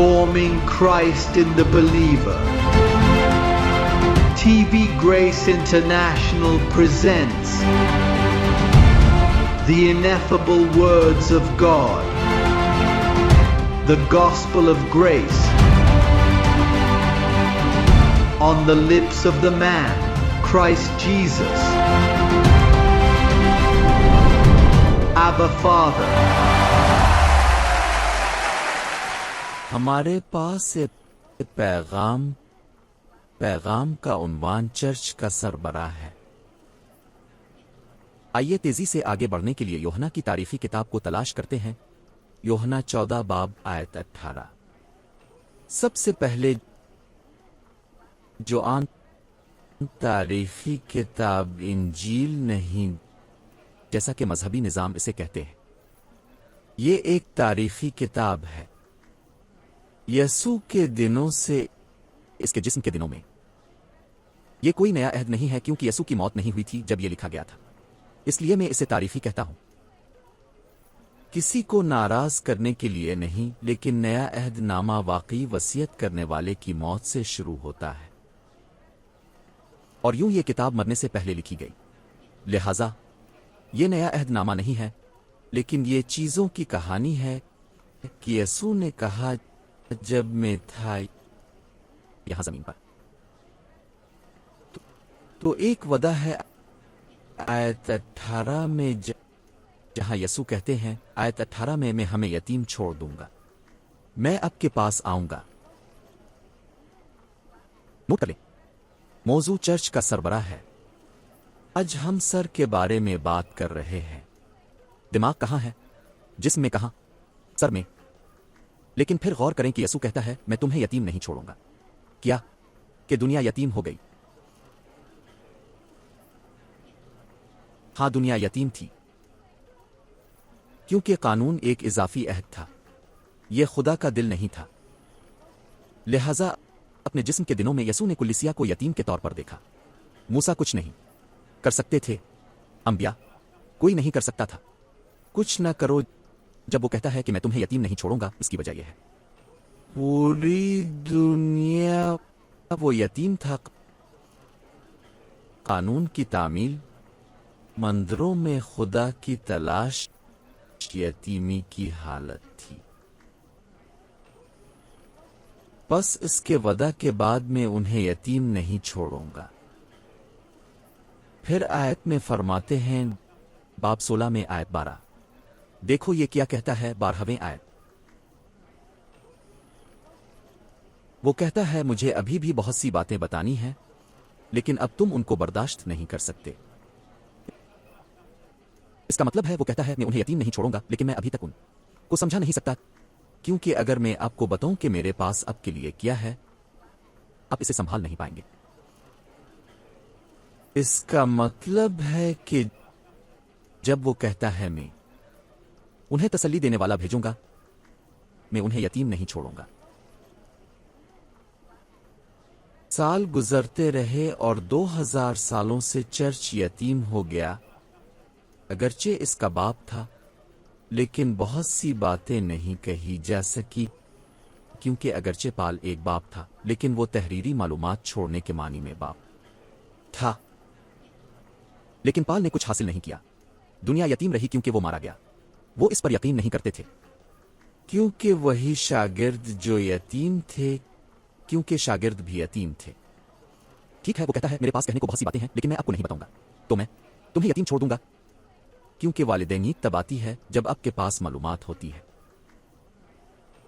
Forming Christ in the Believer. TV Grace International presents the ineffable words of God, the gospel of grace, on the lips of the man, Christ Jesus. Abba Father. हमारे पास एक पैगाम का उन्वान church का सरबराह है। आइए तेजी से आगे बढ़ने के लिए यूहन्ना की तारीखी किताब को तलाश करते हैं। यूहन्ना 14 बाब आयत 18। सबसे पहले जोआन तारीखी किताब इंजील नहीं, जैसा कि मजहबी निजाम इसे कहते हैं। ये एक तारीखी किताब है। यसू के दिनों से इसके जिस्म के दिनों में। यह कोई नया अहद नहीं है, क्योंकि यसू की मौत नहीं हुई थी जब यह लिखा गया था। इसलिए मैं इसे तारीखी कहता हूं। किसी को नाराज करने के लिए नहीं, लेकिन नया अहद नामा वाकई वसीयत करने वाले की मौत से शुरू होता है, और यूं ये किताब मरने से पहले लिखी गई। लिहाजा ये नया अहद नामा नहीं है, लेकिन ये चीजों की कहानी है कि यसू ने कहा, जब मैं था यहां जमीन पर। तो एक वदा है आयत 18 में, जहां यसू कहते हैं आयत 18 में, मैं हमें यतीम छोड़ दूंगा, मैं आपके पास आऊंगा। नोट कर लें, मौजू चर्च का सरबराह है। आज हम सर के बारे में बात कर रहे हैं। दिमाग कहां है? जिस्म में कहां? सर में। लेकिन फिर गौर करें कि यसू कहता है, मैं तुम्हें यतीम नहीं छोड़ूंगा। क्या कि दुनिया यतीम हो गई? हां, दुनिया यतीम थी, क्योंकि कानून एक इजाफी अहद था। यह खुदा का दिल नहीं था। लिहाजा अपने जिस्म के दिनों में यसू ने कुलिसिया को यतीम के तौर पर देखा। मूसा कुछ नहीं कर सकते थे, अंबिया कोई नहीं कर सकता था। कुछ न करो। जब वो कहता है कि मैं तुम्हें यतीम नहीं छोड़ूंगा, इसकी वजह यह है पूरी दुनिया वो यतीम था। कानून की तामील, मंदिरों में खुदा की तलाश, यतीमी की हालत थी। बस इसके वदा के बाद मैं उन्हें यतीम नहीं छोड़ूंगा। फिर आयत में फरमाते हैं, बाब 16 में आयत 12। देखो ये क्या कहता है, 12वें आयत। वो कहता है, मुझे अभी भी बहुत सी बातें बतानी हैं, लेकिन अब तुम उनको बर्दाश्त नहीं कर सकते। इसका मतलब है वो कहता है, मैं उन्हें यतीम नहीं छोड़ूंगा, लेकिन मैं अभी तक उनको समझा नहीं सकता, क्योंकि अगर मैं आपको बताऊं कि मेरे पास अब के लिए क्या है, आप इसे संभाल नहीं पाएंगे। इसका मतलब है कि जब वो कहता है, मैं उन्हें तसल्ली देने वाला भेजूंगा, मैं उन्हें यतीम नहीं छोड़ूंगा। साल गुजरते रहे और 2000 सालों से चर्च यतीम हो गया। अगरचे इसका बाप था, लेकिन बहुत सी बातें नहीं कही जा सकी, क्योंकि अगरचे पाल एक बाप था, लेकिन वो तहरीरी मालूमात छोड़ने के मानी में बाप था। लेकिन पाल ने कुछ हासिल नहीं किया। दुनिया यतीम रही क्योंकि वो मारा गया। वो इस पर यकीन नहीं करते थे, क्योंकि वही शागिर्द जो यतीम थे, क्योंकि शागिर्द भी यतीम थे। ठीक है, वो कहता है, मेरे पास कहने को बहुत सी बातें हैं, लेकिन मैं आपको नहीं बताऊंगा, तो मैं तुम्हें यतीम छोड़ दूंगा। क्योंकि वालिदैनी तब आती है जब आपके पास मालूमात होती है।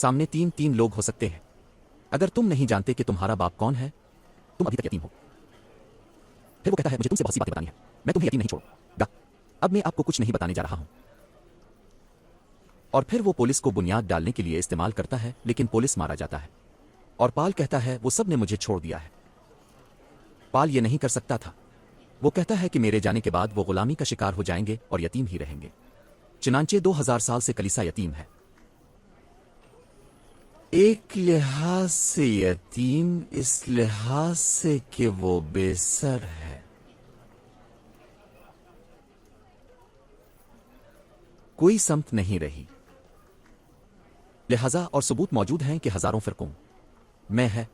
सामने तीन लोग हो सकते हैं। अगर तुम नहीं जानते कि तुम्हारा बाप कौन है, तुम अभी तक यतीम हो। फिर वो कहता है, मुझे तुमसे बहुत सी बातें बतानी है, मैं तुम्हें यतीम नहीं छोड़ूंगा। अब मैं आपको कुछ नहीं बताने जा रहा हूं। और फिर वो पुलिस को बुनियाद डालने के लिए इस्तेमाल करता है, लेकिन पुलिस मारा जाता है। और पाल कहता है, वो सब ने मुझे छोड़ दिया है। पाल ये नहीं कर सकता था। वो कहता है कि मेरे जाने के बाद वो गुलामी का शिकार हो जाएंगे और यतीम ही रहेंगे। चनांचे 2000 साल से कलीसा यतीम है। एक लिहाज से यतीम, इस लिहाज से कि वो बेसर है। कोई समत नहीं रही। लिहाजा और सबूत मौजूद हैं कि हजारों फिरकों में है।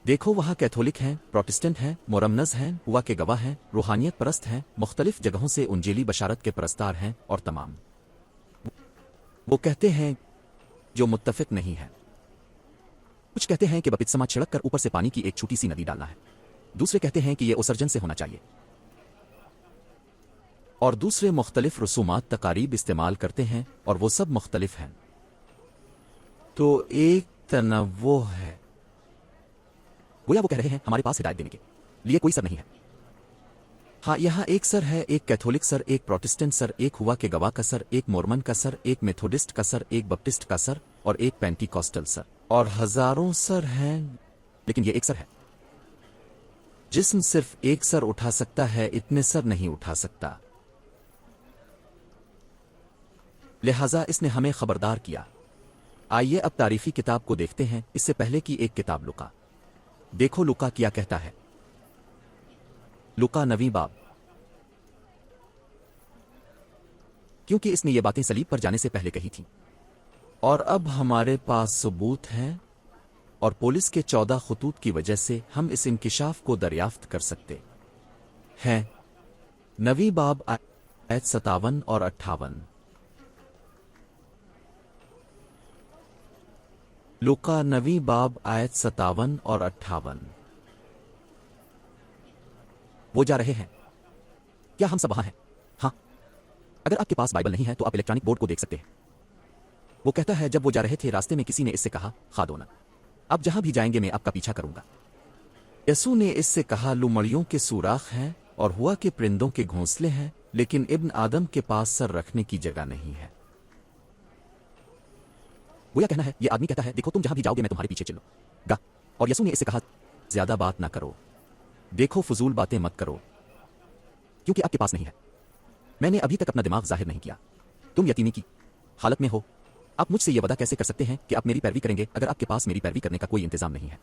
देखो वहाँ कैथोलिक हैं, प्रोटेस्टेंट हैं, मोरमनज हैं, हुआ के गवाह हैं, रूहानियत परस्त हैं, मुख्तलिफ जगहों से उंजीली बशारत के परस्तार हैं और तमाम वो कहते हैं जो मुत्तफिक नहीं है। कुछ कहते हैं कि बपतिस्मा छिड़क कर ऊपर से पानी की एक छोटी सी नदी डालना है, दूसरे कहते हैं कि यह उत्सर्जन से होना चाहिए, और दूसरे मुख्तलिफ रसूमात तकारीब इस्तेमाल करते हैं और वो सब मुख्तलिफ हैं। तो एक तनव्वो है। गोया वो कह रहे हैं हमारे पास हिदायत देने के लिए कोई सर नहीं है। हाँ, यहाँ एक सर है, एक कैथोलिक सर, एक प्रोटेस्टेंट सर, एक हुआ के गवाह का सर, एक मोरमन का सर, एक मेथोडिस्ट का सर, एक बपटिस्ट का सर और एक पेंटिकॉस्टल सर, और हजारों सर हैं, लेकिन ये एक सर है। जिस्म सिर्फ एक सर उठा सकता है, इतने सर नहीं उठा सकता। लिहाजा इसने हमें खबरदार किया। आइए अब तारीफी किताब को देखते हैं, इससे पहले की एक किताब लुका। देखो लुका क्या कहता है। लुका 9वीं बाब। क्योंकि इसने ये बातें सलीब पर जाने से पहले कही थी, और अब हमारे पास सबूत हैं और पुलिस के 14 खतूत की वजह से हम इस इंकिशाफ को दरियाफ्त कर सकते हैं। 9वीं बाब आयत 57 और 58। लुका 9वीं बाब आयत 57 और 58। वो जा रहे हैं। क्या हम सब वहां हैं? हाँ। अगर आपके पास बाइबल नहीं है तो आप इलेक्ट्रॉनिक बोर्ड को देख सकते हैं। वो कहता है जब वो जा रहे थे रास्ते में किसी ने इससे कहा, खादोना, अब जहां भी जाएंगे मैं आपका पीछा करूंगा। यसू ने इससे कहा, लुमड़ियों के सुराख हैं और हुआ के परिंदों के घोंसले हैं, लेकिन इब्न आदम के पास सर रखने की जगह नहीं है। गोया कहना है, ये आदमी कहता है देखो तुम जहां भी जाओगे मैं तुम्हारे पीछे चलूंगा। और यसू ने इससे कहा, ज्यादा बात ना करो, देखो फजूल बातें मत करो, क्योंकि आपके पास नहीं है। मैंने अभी तक अपना दिमाग जाहिर नहीं किया। तुम यतीमी की हालत में हो। आप मुझसे यह वादा कैसे कर सकते हैं कि आप मेरी पैरवी करेंगे अगर आपके पास मेरी पैरवी करने का कोई इंतजाम नहीं है?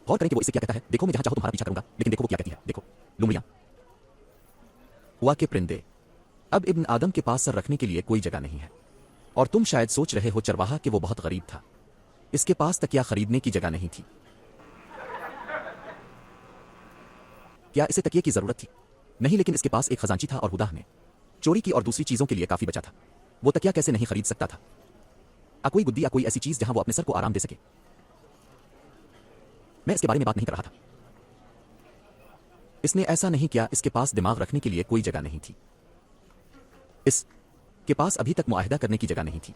गौर करें कि वो इससे क्या कहता है। देखो मैं जहां चाहूं तुम्हारा पीछा करूंगा, लेकिन देखो वो क्या कहती है। देखो लुमड़ियां, हुआ के परिंदे, अब इब्न आदम के पास सर रखने के लिए कोई जगह नहीं है। और तुम शायद सोच रहे हो चरवाहा कि वो बहुत गरीब था, इसके पास तकिया खरीदने की जगह नहीं थी। क्या इसे तकिए की जरूरत थी? नहीं, लेकिन इसके पास एक खजांची था और हुदा ने चोरी की और दूसरी चीजों के लिए काफी बचा था। वो तकिया कैसे नहीं खरीद सकता था? कोई गुद्दी या कोई ऐसी चीज जहां वो अपने सर को आराम दे सके। मैं इसके बारे में बात नहीं कर रहा था। इसने ऐसा नहीं किया, इसके पास दिमाग रखने के लिए कोई जगह नहीं थी। इसके पास अभी तक मुआहदा करने की जगह नहीं थी।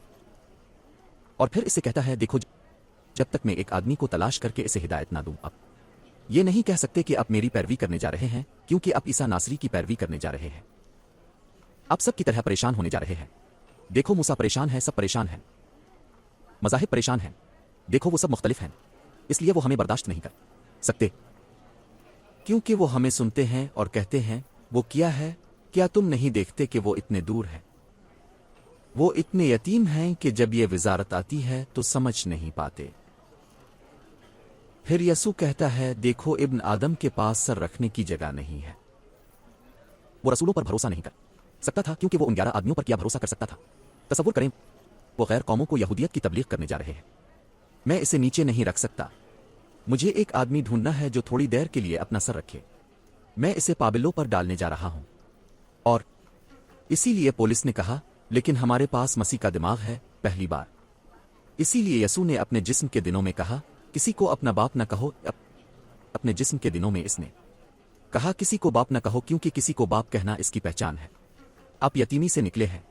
और फिर इससे कहता है, देखो जब तक मैं एक आदमी को तलाश करके इसे हिदायत ना दूं, अब ये नहीं कह सकते कि आप मेरी पैरवी करने जा रहे हैं, क्योंकि आप ईसा नासरी की पैरवी करने जा रहे हैं। आप सब की तरह परेशान होने जा रहे हैं। देखो मूसा परेशान है, सब परेशान हैं, मज़ाहिब परेशान हैं। देखो वो सब मुख्तलिफ हैं, इसलिए वो हमें बर्दाश्त नहीं कर सकते, क्योंकि वो हमें सुनते हैं और कहते हैं, वो किया है, क्या तुम नहीं देखते कि वो इतने दूर है? वो इतने यतीम हैं कि जब ये विजारत आती है तो समझ नहीं पाते। फिर यसू कहता है, देखो इब्न आदम के पास सर रखने की जगह नहीं है। वो रसूलों पर भरोसा नहीं कर सकता था, क्योंकि वो उन 11 आदमियों पर क्या भरोसा कर सकता था? तसव्वुर करें, वो गैर कौमों को यहूदियत की तबलीग करने जा रहे हैं। मैं इसे नीचे नहीं रख सकता। मुझे एक आदमी ढूंढना है जो थोड़ी देर के लिए अपना सर रखे। मैं इसे पाबिलों पर डालने जा रहा हूं। और इसीलिए पुलिस ने कहा, लेकिन हमारे पास मसीह का दिमाग है, पहली बार। इसीलिए यसू ने अपने जिस्म के दिनों में कहा, किसी को अपना बाप न कहो। अपने जिस्म के दिनों में इसने कहा, किसी को बाप न कहो, क्योंकि किसी को बाप कहना इसकी पहचान है। आप यतीमी से निकले हैं।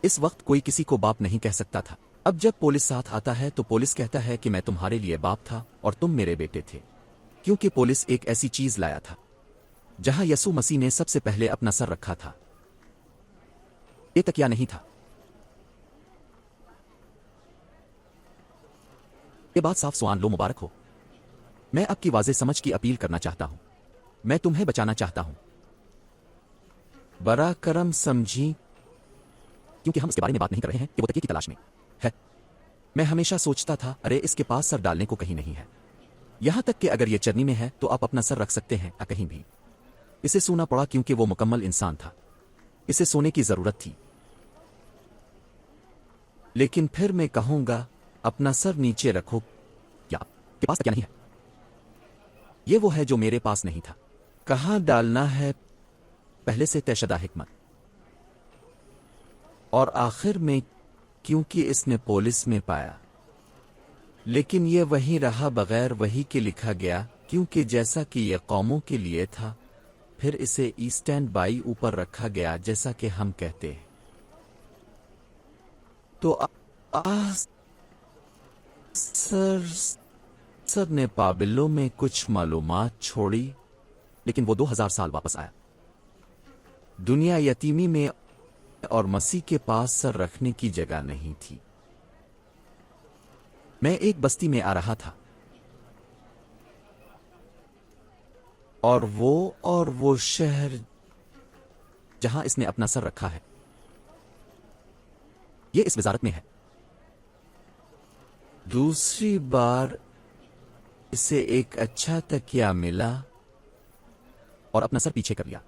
इस वक्त कोई किसी को बाप नहीं कह सकता था। अब जब पुलिस साथ आता है तो पुलिस कहता है कि मैं तुम्हारे लिए बाप था और तुम मेरे बेटे थे, क्योंकि पुलिस एक ऐसी चीज लाया था जहां यसू मसीह ने सबसे पहले अपना सर रखा था। ये तकिया नहीं था। ये बात साफ सुआन लो, मुबारक हो। मैं आपकी वाज़े समझ की अपील करना चाहता हूं। मैं तुम्हें बचाना चाहता हूं। बड़ा करम समझी, क्योंकि हम इसके बारे में बात नहीं कर रहे हैं कि वो तकिए की तलाश में है। मैं हमेशा सोचता था, अरे इसके पास सर डालने को कहीं नहीं है। यहां तक कि अगर ये चरनी में है तो आप अपना सर रख सकते हैं, कहीं भी। इसे सोना पड़ा क्योंकि वो मुकम्मल इंसान था। इसे सोने की जरूरत थी। लेकिन फिर मैं कहूंगा अपना सर नीचे रखो। क्या के पास क्या नहीं है? ये वो है जो मेरे पास नहीं था। कहाँ डालना है पहले से तयशुदा हिकमत। और आखिर में क्योंकि इसने पुलिस में पाया, लेकिन ये वहीं रहा बगैर वही के लिखा गया, क्योंकि जैसा कि ये कौमों के लिए था, फिर इसे स्टैंड बाई ऊपर रखा गया जैसा कि हम कहते हैं। तो सर ने पाबिलों में कुछ मालूमात छोड़ी, लेकिन वो 2000 साल वापस आया। दुनिया यतीमी में और मसीह के पास सर रखने की जगह नहीं थी। मैं एक बस्ती में आ रहा था और वो शहर जहां इसने अपना सर रखा है, ये इस वजारत में है। दूसरी बार इसे एक अच्छा तकिया मिला और अपना सर पीछे कर लिया।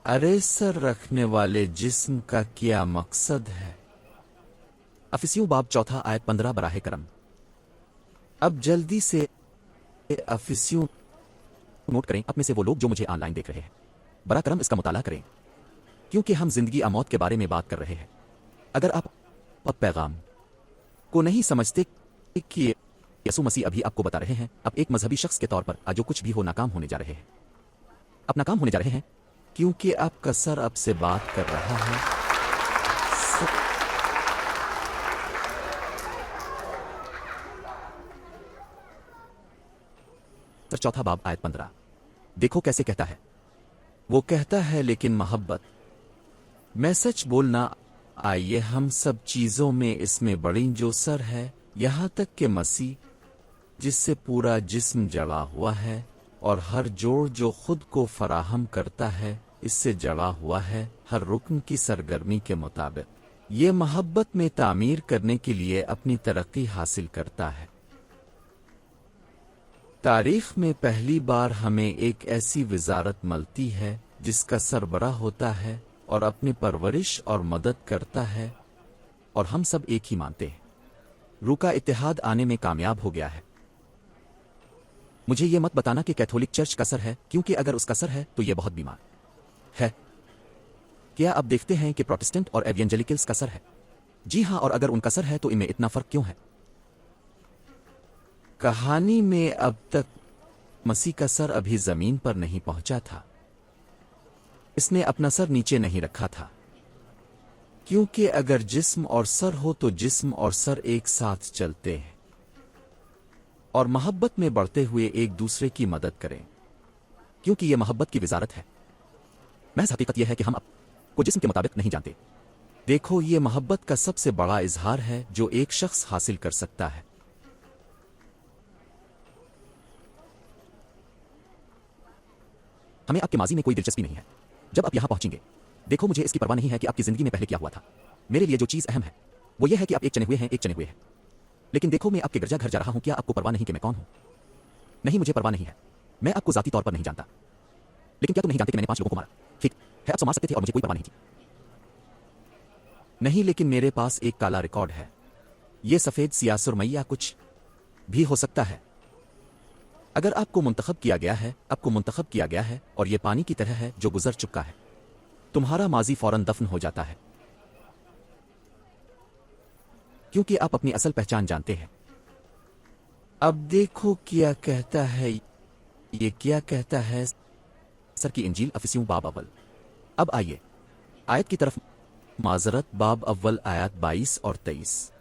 अरे सर रखने वाले जिस्म का क्या मकसद है? अफिसियों बाब 4 आयत 15 बराहे करम। अब जल्दी से अफिसियों नोट करें, अपने से वो लोग जो मुझे ऑनलाइन देख रहे हैं, बरा करम इसका मुताला करें, क्योंकि हम जिंदगी मौत के बारे में बात कर रहे हैं। अगर आप पैगाम को नहीं समझते कि यसु मसीह अभी आपको बता रहे हैं, अब एक मजहबी शख्स के तौर पर आज जो कुछ भी हो नाकाम होने जा रहे हैं, अब नाकाम होने जा रहे हैं, क्योंकि आपका सर अब से बात कर रहा है। सर 4 बाब आयत 15 देखो कैसे कहता है। वो कहता है लेकिन मोहब्बत मैं सच बोलना, आइए हम सब चीजों में इसमें बड़ी जो सर है, यहां तक कि मसीह जिससे पूरा जिस्म जड़ा हुआ है और हर जोड़ जो खुद को फराहम करता है इससे जड़ा हुआ है, हर रुकन की सरगर्मी के मुताबिक ये मोहब्बत में तामीर करने के लिए अपनी तरक्की हासिल करता है। तारीख में पहली बार हमें एक ऐसी वजारत मिलती है जिसका सरबरा होता है और अपनी परवरिश और मदद करता है, और हम सब एक ही मानते हैं। रूह का इत्तेहाद आने में कामयाब हो गया है। मुझे ये मत बताना कि कैथोलिक चर्च का सर है, क्योंकि अगर उसका सर है तो ये बहुत बीमार है। क्या अब देखते हैं कि प्रोटेस्टेंट और एवेंजेलिकल्स का सर है? जी हां, और अगर उनका सर है तो इनमें इतना फर्क क्यों है? कहानी में अब तक मसीह का सर अभी जमीन पर नहीं पहुंचा था। इसने अपना सर नीचे नहीं रखा था, क्योंकि अगर जिस्म और सर हो तो जिस्म और सर एक साथ चलते हैं और मोहब्बत में बढ़ते हुए एक दूसरे की मदद करें, क्योंकि यह मोहब्बत की वजारत है। महज हकीकत यह है कि हम को जिस्म के मुताबिक नहीं जानते। देखो, ये मोहब्बत का सबसे बड़ा इजहार है जो एक शख्स हासिल कर सकता है। हमें आपके माजी में कोई दिलचस्पी नहीं है। जब आप यहां पहुंचेंगे, देखो, मुझे इसकी परवाह नहीं है कि आपकी जिंदगी में पहले क्या हुआ था। मेरे लिए जो चीज अहम है वो यह है कि आप एक चने हुए हैं, एक चने हुए हैं। लेकिन देखो, मैं आपके गिरजा घर जा रहा हूं। क्या आपको परवाह नहीं कि मैं कौन हूं? नहीं, मुझे परवाह नहीं है। मैं आपको जाती तौर पर नहीं जानता, लेकिन क्या तुम नहीं जानते कि मैंने 5 लोगों को मारा? ठीक है, आप तो मार सकते थे और मुझे कोई परवाह नहीं थी। नहीं, लेकिन मेरे पास एक काला रिकॉर्ड है। यह सफेद सियासुरमैया कुछ भी हो सकता है। अगर आपको मुंतखब किया गया है, आपको मुंतखब किया गया है, और यह पानी की तरह है जो गुजर चुका है, तुम्हारा माजी फौरन दफन हो जाता है, क्योंकि आप अपनी असल पहचान जानते हैं। अब देखो क्या कहता है। ये क्या कहता है? सर की इंजील अफिसियों बाब अव्वल। अब आइए आयत की तरफ। माजरत बाब अव्वल आयत 22 और 23।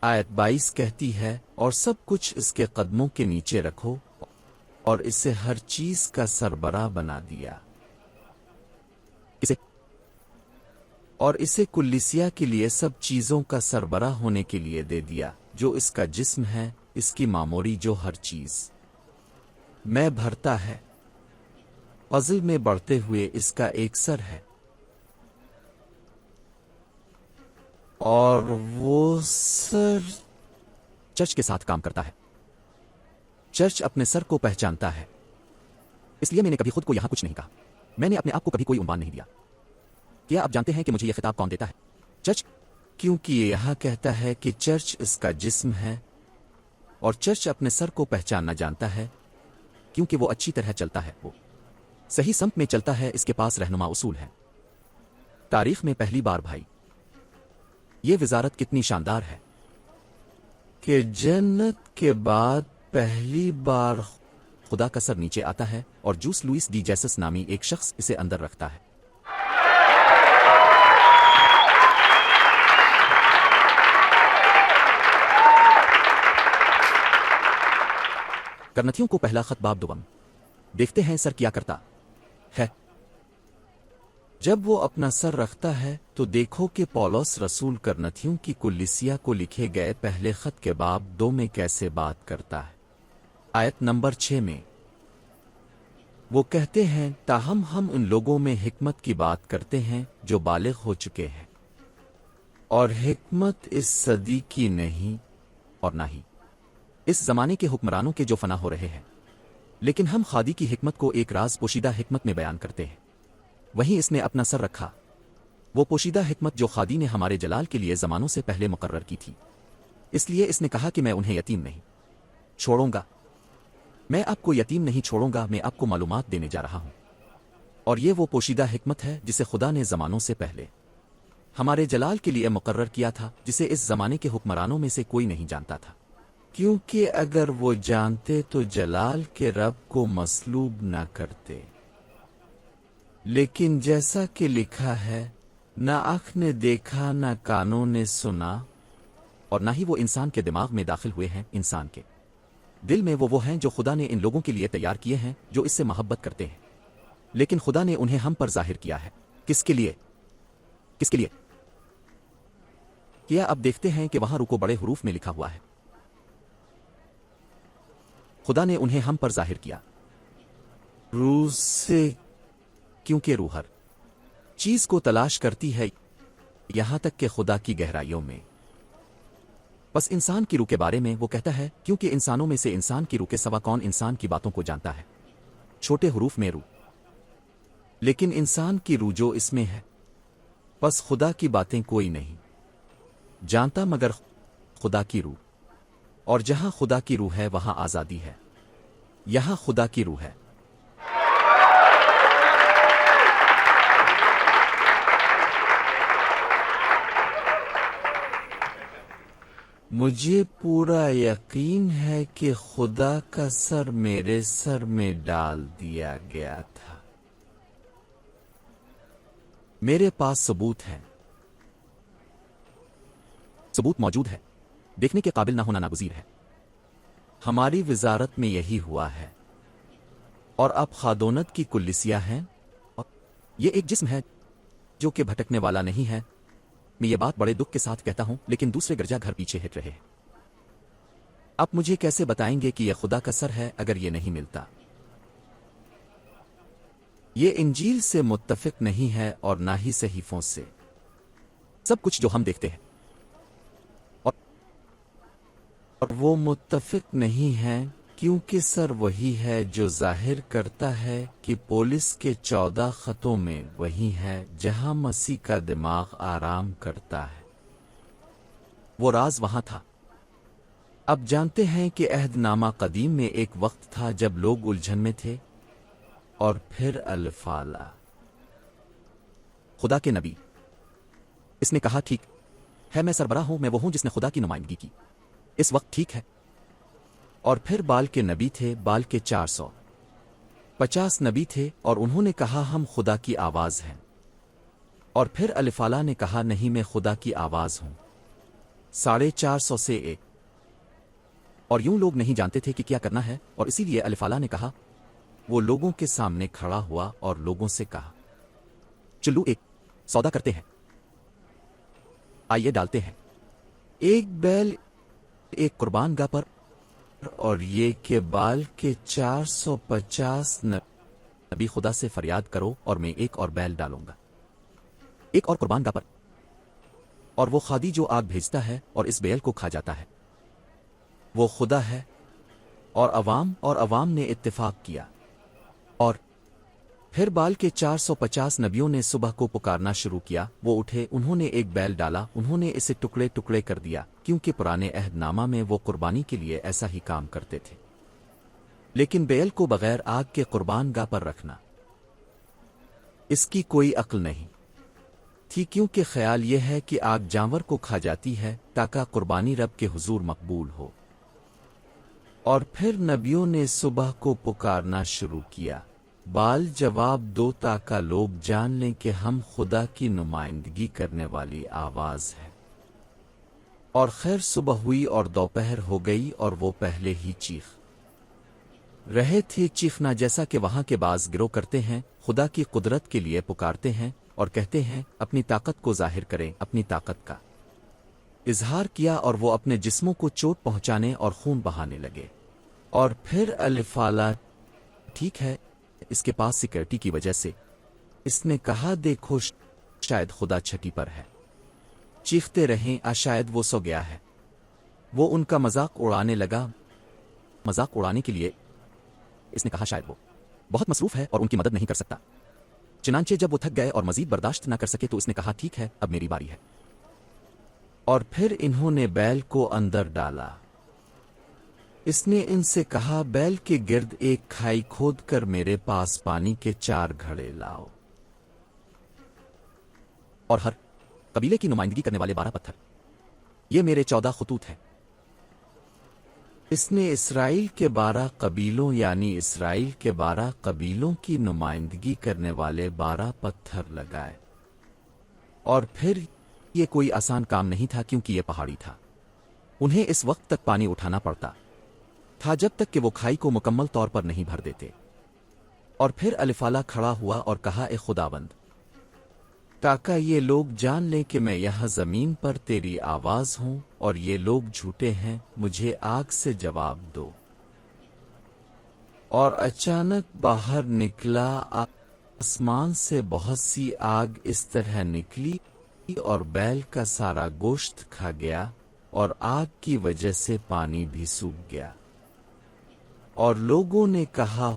आयत 22 कहती है, और सब कुछ इसके कदमों के नीचे रखो और इसे हर चीज का सरबराह बना दिया। और इसे कुल्लिसिया के लिए सब चीजों का सरबराह होने के लिए दे दिया, जो इसका जिस्म है, इसकी मामोरी जो हर चीज में भरता है। पज़ल में बढ़ते हुए इसका एक सर है, और वो सर चर्च के साथ काम करता है। چرچ اپنے سر کو پہچانتا ہے، اس لیے میں نے کبھی خود کو یہاں کچھ نہیں کہا، میں نے اپنے آپ کو کبھی کوئی عنوان نہیں دیا۔ کیا آپ جانتے ہیں کہ مجھے یہ خطاب کون دیتا ہے؟ چرچ، کیونکہ یہ یہاں کہتا ہے کہ چرچ اس کا جسم ہے، اور چرچ اپنے سر کو پہچاننا جانتا ہے کیونکہ وہ اچھی طرح چلتا ہے، وہ صحیح سمت میں چلتا ہے، اس کے پاس رہنما اصول ہے۔ تاریخ میں پہلی بار بھائی، یہ وزارت کتنی شاندار ہے کہ جنت کے بعد پہلی بار خدا کا سر نیچے آتا ہے اور جوس لوئس ڈی جیسس نامی ایک شخص اسے اندر رکھتا ہے۔ کرنتھیوں کو پہلا خط باب دوم، دیکھتے ہیں سر کیا کرتا ہے۔ جب وہ اپنا سر رکھتا ہے تو دیکھو کہ پولس رسول کرنتھیوں کی کلیسیا کو لکھے گئے پہلے خط کے باب 2 میں کیسے بات کرتا ہے۔ آیت نمبر 6 میں وہ کہتے ہیں، تاہم ہم ان لوگوں میں حکمت کی بات کرتے ہیں جو بالغ ہو چکے ہیں، اور حکمت اس صدی کی نہیں اور نہ ہی اس زمانے کے حکمرانوں کے جو فنا ہو رہے ہیں، لیکن ہم خادی کی حکمت کو ایک راز پوشیدہ حکمت میں بیان کرتے ہیں۔ وہیں اس نے اپنا سر رکھا، وہ پوشیدہ حکمت جو خادی نے ہمارے جلال کے لیے زمانوں سے پہلے مقرر کی تھی۔ اس لیے اس نے کہا کہ میں انہیں یتیم نہیں چھوڑوں گا، میں آپ کو یتیم نہیں چھوڑوں گا، میں آپ کو معلومات دینے جا رہا ہوں۔ اور یہ وہ پوشیدہ حکمت ہے جسے خدا نے زمانوں سے پہلے ہمارے جلال کے لیے مقرر کیا تھا، جسے اس زمانے کے حکمرانوں میں سے کوئی نہیں جانتا تھا، کیونکہ اگر وہ جانتے تو جلال کے رب کو مصلوب نہ کرتے۔ لیکن جیسا کہ لکھا ہے، نہ آنکھ نے دیکھا نہ کانوں نے سنا، اور نہ ہی وہ انسان کے دماغ میں داخل ہوئے ہیں، انسان کے دل میں وہ ہیں جو خدا نے ان لوگوں کے لیے تیار کیے ہیں جو اس سے محبت کرتے ہیں، لیکن خدا نے انہیں ہم پر ظاہر کیا ہے۔ کس کے لیے؟ کس کے لیے؟ کیا اب دیکھتے ہیں کہ وہاں رکو بڑے حروف میں لکھا ہوا ہے، خدا نے انہیں ہم پر ظاہر کیا روح سے، کیونکہ روح ہر چیز کو تلاش کرتی ہے یہاں تک کہ خدا کی گہرائیوں میں۔ بس انسان کی روح کے بارے میں وہ کہتا ہے، کیونکہ انسانوں میں سے انسان کی روح کے سوا کون انسان کی باتوں کو جانتا ہے، چھوٹے حروف میں روح، لیکن انسان کی روح جو اس میں ہے، بس خدا کی باتیں کوئی نہیں جانتا مگر خدا کی روح، اور جہاں خدا کی روح ہے وہاں آزادی ہے، یہاں خدا کی روح ہے۔ مجھے پورا یقین ہے کہ خدا کا سر میرے سر میں ڈال دیا گیا تھا۔ میرے پاس ثبوت ہے، ثبوت موجود ہے، دیکھنے کے قابل نہ ہونا ناگزیر ہے۔ ہماری وزارت میں یہی ہوا ہے، اور اب خادونت کی کلیسیا ہیں، اور یہ ایک جسم ہے جو کہ بھٹکنے والا نہیں ہے۔ میں یہ بات بڑے دکھ کے ساتھ کہتا ہوں، لیکن دوسرے گرجا گھر پیچھے ہٹ رہے ہیں۔ آپ مجھے کیسے بتائیں گے کہ یہ خدا کا سر ہے اگر یہ نہیں ملتا؟ یہ انجیل سے متفق نہیں ہے اور نہ ہی صحیفوں سے۔ سب کچھ جو ہم دیکھتے ہیں اور وہ متفق نہیں ہے، کیونکہ سر وہی ہے جو ظاہر کرتا ہے کہ پولس کے 14 خطوں میں وہی ہے جہاں مسیح کا دماغ آرام کرتا ہے۔ وہ راز وہاں تھا۔ اب جانتے ہیں کہ عہد نامہ قدیم میں ایک وقت تھا جب لوگ الجھن میں تھے، اور پھر الفالا خدا کے نبی، اس نے کہا ٹھیک ہے میں سربراہ ہوں، میں وہ ہوں جس نے خدا کی نمائندگی کی، اس وقت ٹھیک ہے۔ اور پھر بال کے نبی تھے، بال کے 450 نبی تھے، اور انہوں نے کہا ہم خدا کی آواز ہیں۔ اور پھر الفالا نے کہا نہیں میں خدا کی آواز ہوں، 450 سے ایک۔ اور یوں لوگ نہیں جانتے تھے کہ کیا کرنا ہے، اور اسی لیے الفالا نے کہا، وہ لوگوں کے سامنے کھڑا ہوا اور لوگوں سے کہا چلو ایک سودا کرتے ہیں، آئیے ڈالتے ہیں ایک بیل ایک قربان گاہ پر، اور یہ کہ بال کے 450 نبی خدا سے فریاد کرو اور میں ایک اور بیل ڈالوں گا ایک اور قربان گاہ پر، اور وہ خادی جو آگ بھیجتا ہے اور اس بیل کو کھا جاتا ہے وہ خدا ہے، اور عوام نے اتفاق کیا، اور پھر بال کے 450 نبیوں نے صبح کو پکارنا شروع کیا۔ وہ اٹھے، انہوں نے ایک بیل ڈالا، انہوں نے اسے ٹکڑے ٹکڑے کر دیا، کیونکہ پرانے عہد نامہ میں وہ قربانی کے لیے ایسا ہی کام کرتے تھے۔ لیکن بیل کو بغیر آگ کے قربان گاہ پر رکھنا، اس کی کوئی عقل نہیں تھی، کیونکہ خیال یہ ہے کہ آگ جانور کو کھا جاتی ہے تاکہ قربانی رب کے حضور مقبول ہو۔ اور پھر نبیوں نے صبح کو پکارنا شروع کیا، بال جواب دو تاکہ لوگ جان لیں کہ ہم خدا کی نمائندگی کرنے والی آواز ہے۔ اور خیر صبح ہوئی اور دوپہر ہو گئی، اور وہ پہلے ہی چیخ رہے تھے۔ چیخنا جیسا کہ وہاں کے بعض گروہ کرتے ہیں، خدا کی قدرت کے لیے پکارتے ہیں اور کہتے ہیں اپنی طاقت کو ظاہر کریں۔ اپنی طاقت کا اظہار کیا اور وہ اپنے جسموں کو چوٹ پہنچانے اور خون بہانے لگے۔ اور پھر الفالا، ٹھیک ہے، اس کے پاس سیکورٹی کی وجہ سے اس نے کہا دیکھو شاید خدا چھٹی پر ہے۔ چیختے رہیں شاید وہ سو گیا ہے۔ وہ ان کا مذاق اڑانے لگا۔ مذاق اڑانے کے لیے اس نے کہا شاید وہ بہت مصروف ہے اور ان کی مدد نہیں کر سکتا۔ چنانچہ جب وہ تھک گئے اور مزید برداشت نہ کر سکے تو اس نے کہا ٹھیک ہے، اب میری باری ہے۔ اور پھر انہوں نے بیل کو اندر ڈالا۔ اس نے ان سے کہا بیل کے گرد ایک کھائی کھود کر میرے پاس پانی کے 4 گھڑے لاؤ، اور ہر قبیلے کی نمائندگی کرنے والے 12 پتھر، یہ میرے 14 خطوط ہیں۔ اس نے اسرائیل کے 12 قبیلوں یعنی اسرائیل کے 12 قبیلوں کی نمائندگی کرنے والے 12 پتھر لگائے۔ اور پھر یہ کوئی آسان کام نہیں تھا، کیونکہ یہ پہاڑی تھا۔ انہیں اس وقت تک پانی اٹھانا پڑتا تھا جب تک کہ وہ کھائی کو مکمل طور پر نہیں بھر دیتے۔ اور پھر الفالا کھڑا ہوا اور کہا اے خداوند، تاکہ یہ لوگ جان لیں کہ میں یہاں زمین پر تیری آواز ہوں اور یہ لوگ جھوٹے ہیں، مجھے آگ سے جواب دو۔ اور اچانک باہر نکلا، آسمان سے بہت سی آگ اس طرح نکلی اور بیل کا سارا گوشت کھا گیا، اور آگ کی وجہ سے پانی بھی سوکھ گیا۔ اور لوگوں نے کہا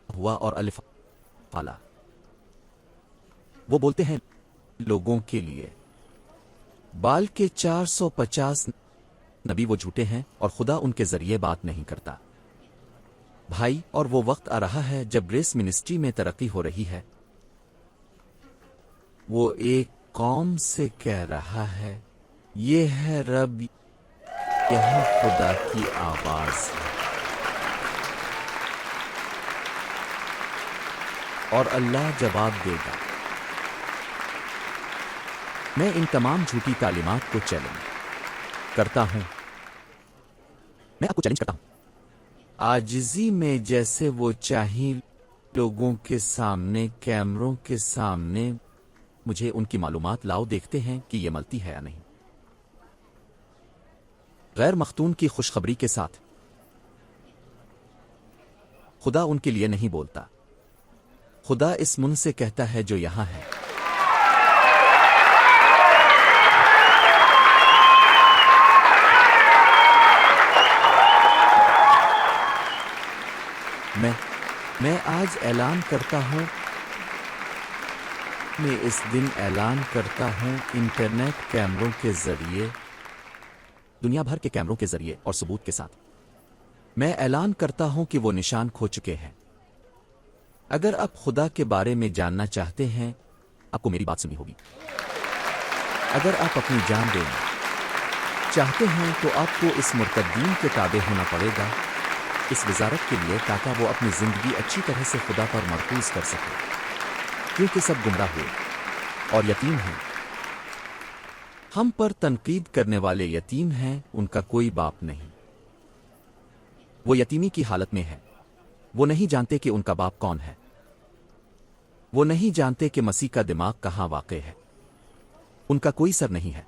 ہوا، اور الفالا وہ بولتے ہیں لوگوں کے لیے بال کے 450 نبی وہ جھوٹے ہیں اور خدا ان کے ذریعے بات نہیں کرتا۔ بھائی، اور وہ وقت آ رہا ہے جب گریس منسٹری میں ترقی ہو رہی ہے۔ وہ ایک قوم سے کہہ رہا ہے یہ ہے رب، یہ خدا کی آواز ہے۔ اور اللہ جواب دے گا۔ میں ان تمام جھوٹی تعلیمات کو چیلنج کرتا ہوں۔ میں آپ کو چیلنج کرتا ہوں، عاجزی میں جیسے وہ چاہیں لوگوں کے سامنے، کیمروں کے سامنے مجھے ان کی معلومات لاؤ، دیکھتے ہیں کہ یہ ملتی ہے یا نہیں۔ غیر مختون کی خوشخبری کے ساتھ خدا ان کے لیے نہیں بولتا۔ خدا اس من سے کہتا ہے جو یہاں ہے۔ میں آج اعلان کرتا ہوں، میں اس دن اعلان کرتا ہوں انٹرنیٹ کیمروں کے ذریعے، دنیا بھر کے کیمروں کے ذریعے اور ثبوت کے ساتھ میں اعلان کرتا ہوں کہ وہ نشان کھو چکے ہیں۔ اگر آپ خدا کے بارے میں جاننا چاہتے ہیں، آپ کو میری بات سنی ہوگی۔ اگر آپ اپنی جان دینا چاہتے ہیں تو آپ کو اس مرتدین کے تابع ہونا پڑے گا، اس وزارت کے لیے، تاکہ وہ اپنی زندگی اچھی طرح سے خدا پر مرکوز کر سکے، کیونکہ سب گمراہ ہوئے اور یتیم ہیں۔ ہم پر تنقید کرنے والے یتیم ہیں، ان کا کوئی باپ نہیں۔ وہ یتیمی کی حالت میں ہے۔ وہ نہیں جانتے کہ ان کا باپ کون ہے۔ وہ نہیں جانتے کہ مسیح کا دماغ کہاں واقع ہے۔ ان کا کوئی سر نہیں ہے۔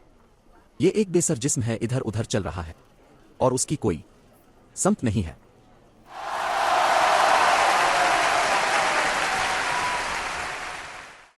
یہ ایک بے سر جسم ہے، ادھر ادھر چل رہا ہے اور اس کی کوئی سمت نہیں ہے۔